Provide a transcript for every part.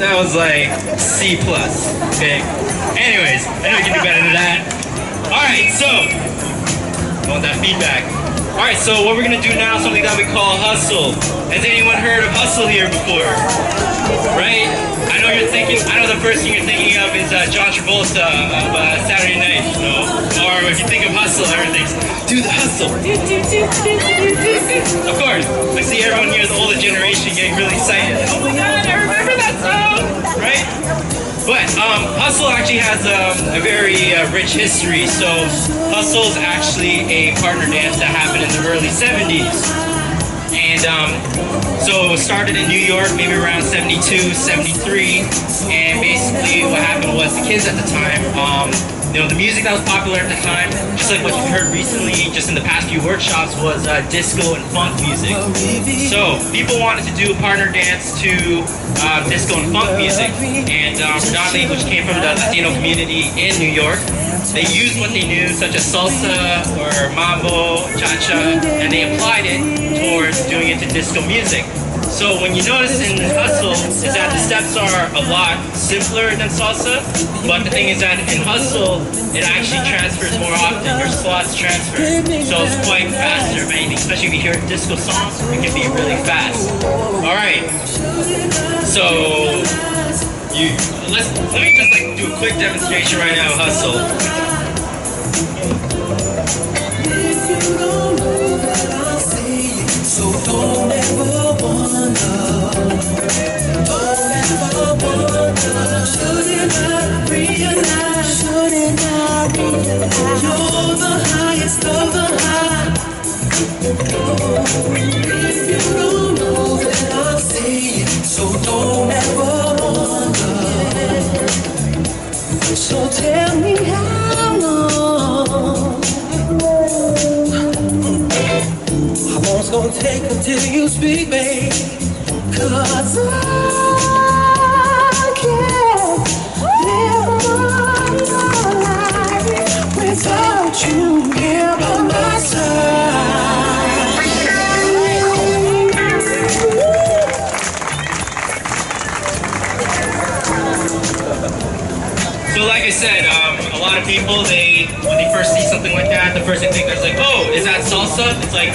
That was like C+. Okay. Anyways, I know you can do better than that. Alright, so I want that feedback. Alright, so what we're gonna do now is something that we call hustle. Has anyone heard of hustle here before? Right? I know the first thing you're thinking of is John Travolta of Saturday Night, you know? Or if you think of hustle, everything's do the hustle. Of course, I see everyone here, the older generation, getting really excited. Oh my god, I remember that song! Right? But hustle actually has a very rich history. So hustle is actually a partner dance that happened in the early 70s. And so it started in New York, maybe around 72, 73. And basically what happened was the kids at the time, the music that was popular at the time, just like what you've heard recently, just in the past few workshops, was disco and funk music. So people wanted to do a partner dance to disco and funk music, and predominantly which came from the Latino community in New York. They used what they knew, such as salsa or mambo, cha-cha, and they applied it towards doing it to disco music. So when you notice in hustle is that the steps are a lot simpler than salsa, but the thing is that in hustle, it actually transfers more often. Your slots transfer, so it's quite faster, if anything. Especially if you hear disco songs, it can be really fast. All right, so let me just like do a quick demonstration right now of hustle. So don't ever wonder, shouldn't I realize, you're the highest of the high. If you don't know, then I'll say it, so don't ever wonder. So tell me how long it's gonna take until you speak, babe. 'Cause I can't live my life without you here by my side. So like I said, a lot of people, when they first see something like that, the first thing they think is like, oh, is that salsa? It's like,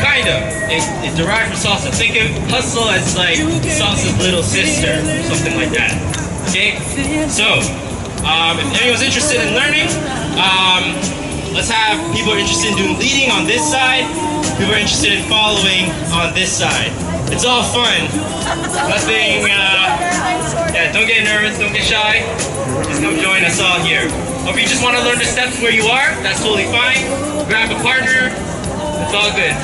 kind of. It derived from salsa. Think of hustle as like salsa's little sister, something like that. Okay? So, if anyone's interested in learning, let's have people are interested in doing leading on this side, people are interested in following on this side. It's all fun. Nothing, yeah, don't get nervous, don't get shy. Just come join us all here. Or if you just want to learn the steps where you are, that's totally fine. Grab a partner, it's all good.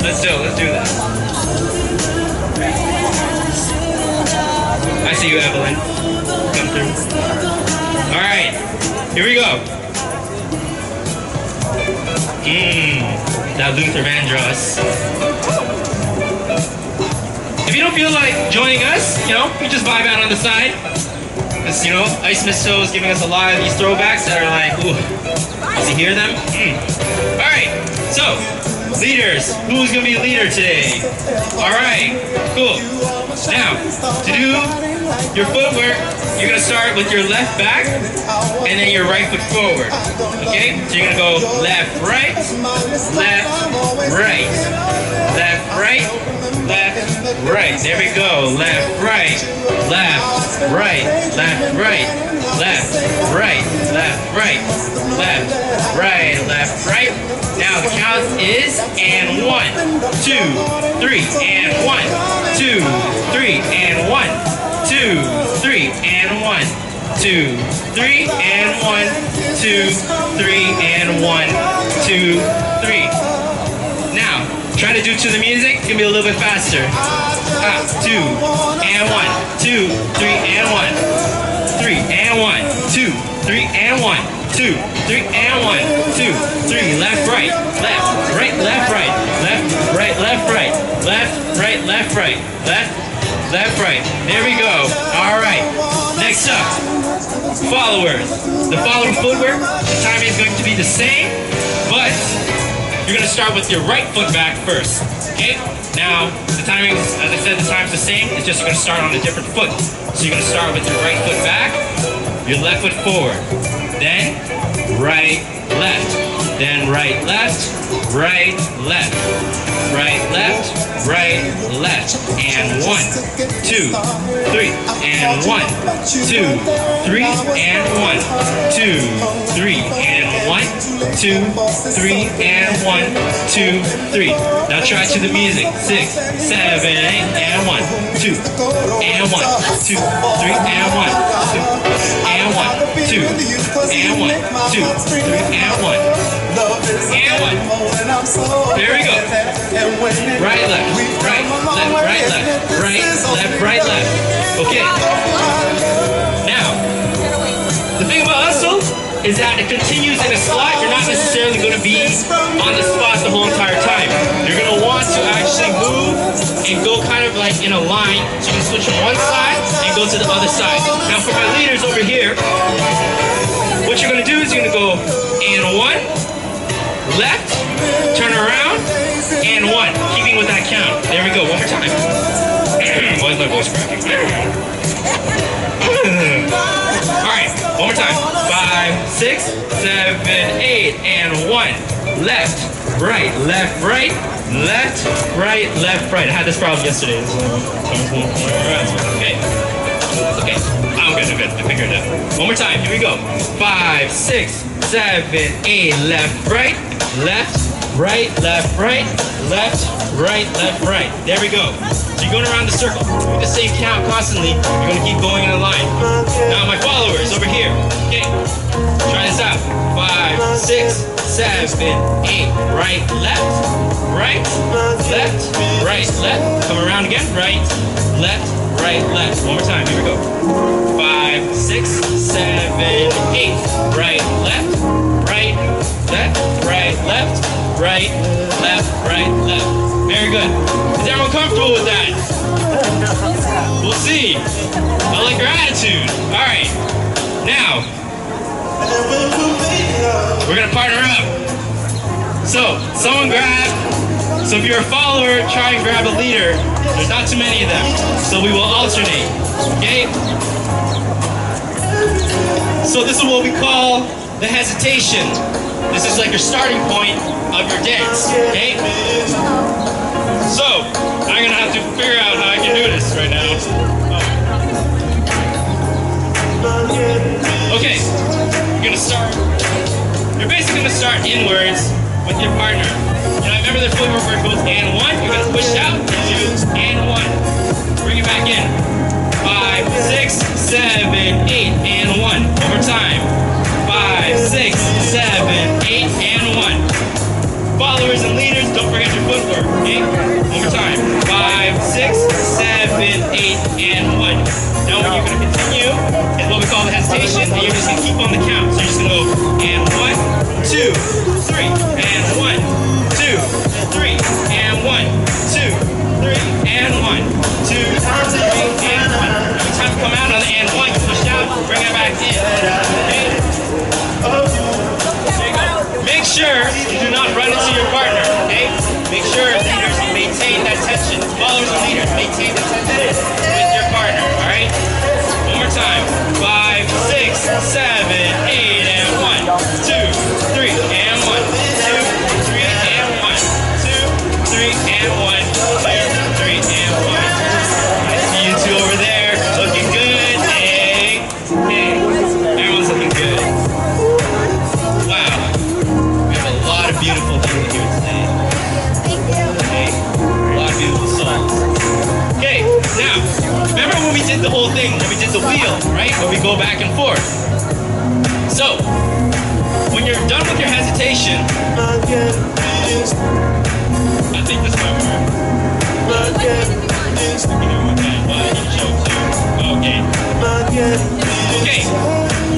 Let's do this. I see you, Evelyn. Come through. Alright, here we go. That Luther Vandross. If you don't feel like joining us, you just vibe out on the side. Because, Ice Misto is giving us a lot of these throwbacks that are like, ooh, does you hear them? Alright, so, leaders. Who's going to be a leader today? Alright, cool. Now, to do your footwork, you're going to start with your left back, and then your right foot forward. Okay? So you're going to go left, right, left, right, left, right, left, right. There we go. Left, right, left, right, left, right, left, right, left, right, left, right, left, right. Now the count is and 1, 2, 3, and 1, 2, 3, and 1, 2, 3, and 1, 2, 3, and 1, 2, 3, and 1, 2, 3. Now, try to do to the music. It's gonna be a little bit faster. 2 and 1, 2, 3, and 1, 3, and 1, 2, 3, and 1, 2, 3, and 1, 2, 3. Left, right, left, right, left, right, left, right, left, right, left, right, left, right, left, left, right. There we go. All right. Next up, followers. The following footwork, the timing is going to be the same, but you're going to start with your right foot back first. Okay? Now, the timing, as I said, the time's the same. It's just you're gonna start on a different foot. So you're gonna start with your right foot back, your left foot forward. Then, right, left. Then right, left, right, left. Right, left, right, left. And 1, 2, 3. And 1, 2, 3. And 1, 2, 3. And 1, 2, 3. And 1, 2, 3. Now try to the music. 6, 7, 8. And 1, 2. And 1, 2, 3. And 1, 2. And 1, 2. And 1, 2, 3. And 1. And 1. There we go. Right, left, right, left, right, left, right, left, right, left. Okay. Now, the thing about hustle is that it continues in a slot. You're not necessarily going to be on the spot the whole entire time. You're going to want to actually move and go kind of like in a line. So you can switch from one side and go to the other side. Now for my leaders over here, what you're going to do is you're going to go and 1, left, turn around, and 1, keeping with that count. There we go, one more time. Why is my voice cracking? Alright, one more time. 5, 6, 7, 8, and 1. Left, right, left, right, left, right, left, right. I had this problem yesterday. Okay. Okay. I'm good. I figured it out. One more time. Here we go. 5, 6, 7, 8. Left, right, left, right, left, right, left, right, left, right. There we go. So you're going around the circle. Do the same count constantly. You're going to keep going in a line. Now my followers over here. Okay. Try this out. 5, 6, 7, 8. Right, left, right, left, right, left. Come around again. Right, left, right, left. One more time. Here we go. 5, 6, 7, 8. Right, left, right, left, right, left, right, left, right, left. Very good. Is everyone comfortable with that? We'll see. I like your attitude. All right. Now, we're going to partner up. So, someone grab. So if you're a follower, try and grab a leader. There's not too many of them. So we will alternate. Okay? So this is what we call the hesitation. This is like your starting point of your dance. Okay? So, I'm going to have to figure out how I can do this right now. Okay. You're basically going to start inwards with your partner. You know, remember the footwork where it goes and 1? You're going to push out, 2, and 1. Bring it back in. 5, 6, 7, 8, and 1. One more time. 5, 6, 7, 8, and 1. Followers and leaders, don't forget your footwork. Okay? One more time. 5, 6, 7, 8, and 1. Now what you're going to continue is what we call the hesitation, and you're just going to keep on the count. So you're just going to go and 1, 2, 3, and 1, 2, 3, and 1, 2, 3, and 1, 2, 3, and 1. Every time you come out on the and 1, you push out, bring it back in. Okay? Make sure you do not run into your partner, okay? Make sure leaders maintain that tension. Followers and leaders maintain the tension with your partner, alright? One more time. 5, 6, 7, 8, and 1. 2, 3, and 1. 2, 3, and 1. 2, 3, and 1. 2, 3, and 1. I see you two over there looking good. Hey, hey. Everyone's looking good. Wow. We have a lot of beautiful people here today. Okay. A lot of beautiful songs. Okay, now, remember when we did the whole thing, when we did the wheel, right? Where we go back and forth. So, when you're done with your hesitation, I think this might work. Okay,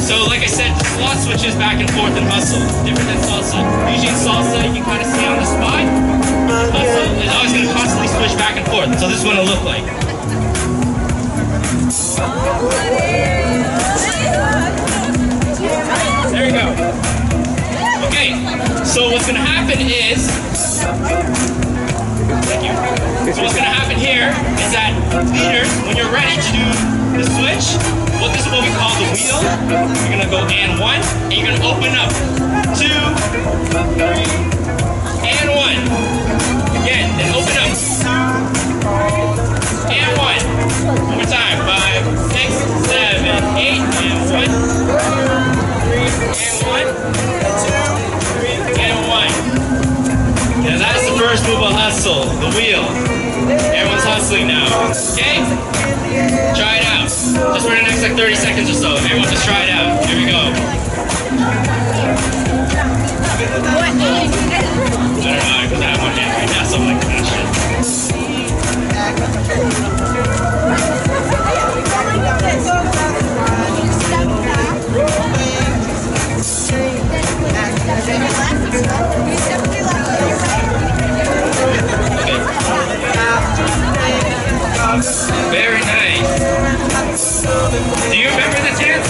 so like I said, slot switches back and forth in hustle, different than salsa. Usually in salsa, you can kind of stay on the spot. Hustle is always going to constantly switch back and forth. So this is what it'll look like. There you go. Okay, so what's going to happen is Thank you. So what's gonna happen here is that leaders, when you're ready to do the switch, this is what we call the wheel. You're gonna go and 1, and you're gonna open up 2, 3, and 1. Again, then open up 2, and 1. One more time. 5, 6, 7, 8, and 1, 3, and 1, 2, 3, and 1. Yeah, that's the first move of hustle, the wheel. Everyone's hustling now. Okay? Try it out. Just for the next like 30 seconds or so. Everyone just try it out. Here we go. I don't know, because I have one hand right now, so I'm like, that shit. Very nice. Do you remember the dance?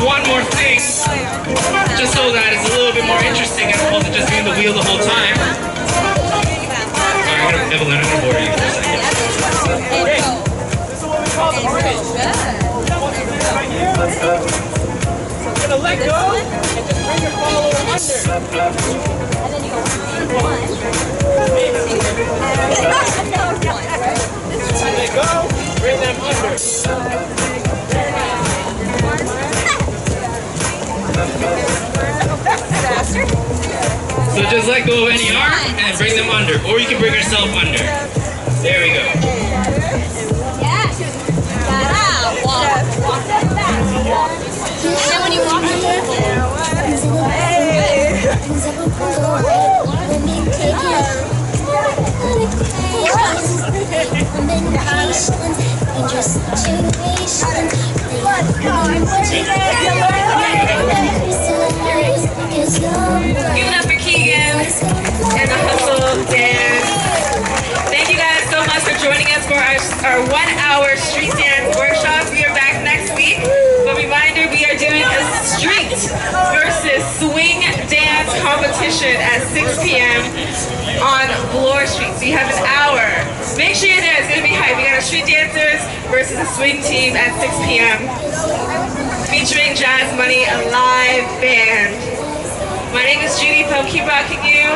One more thing, just so that it's a little bit more interesting as opposed to just doing the wheel the whole time. Sorry, I'm gonna bore you for a second. Okay. This is what we call the bridge. So we're gonna let go and just bring your follower under. And then you go 1. Let go, bring them under. So just let go of any arm and bring them under, or you can bring yourself under. There we go. Yes. Walk. And then when you walk Give it up for Keegan and the Hustle Dance. Thank you guys so much for joining us for our 1-hour street dance workshop. We are back next week. But reminder, we are doing a street versus swing dance competition at 6 p.m. on Bloor Street. So you have an hour. Make sure you're there. It's going to be hype. We got our street dancers versus a swing team at 6 p.m. featuring Jazz Money, a live band. My name is Judy, so keep rocking you.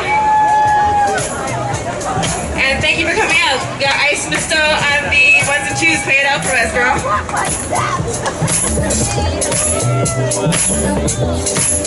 And thank you for coming out. We got Ice Misto on the 1s and 2s. Play it out for us, girl.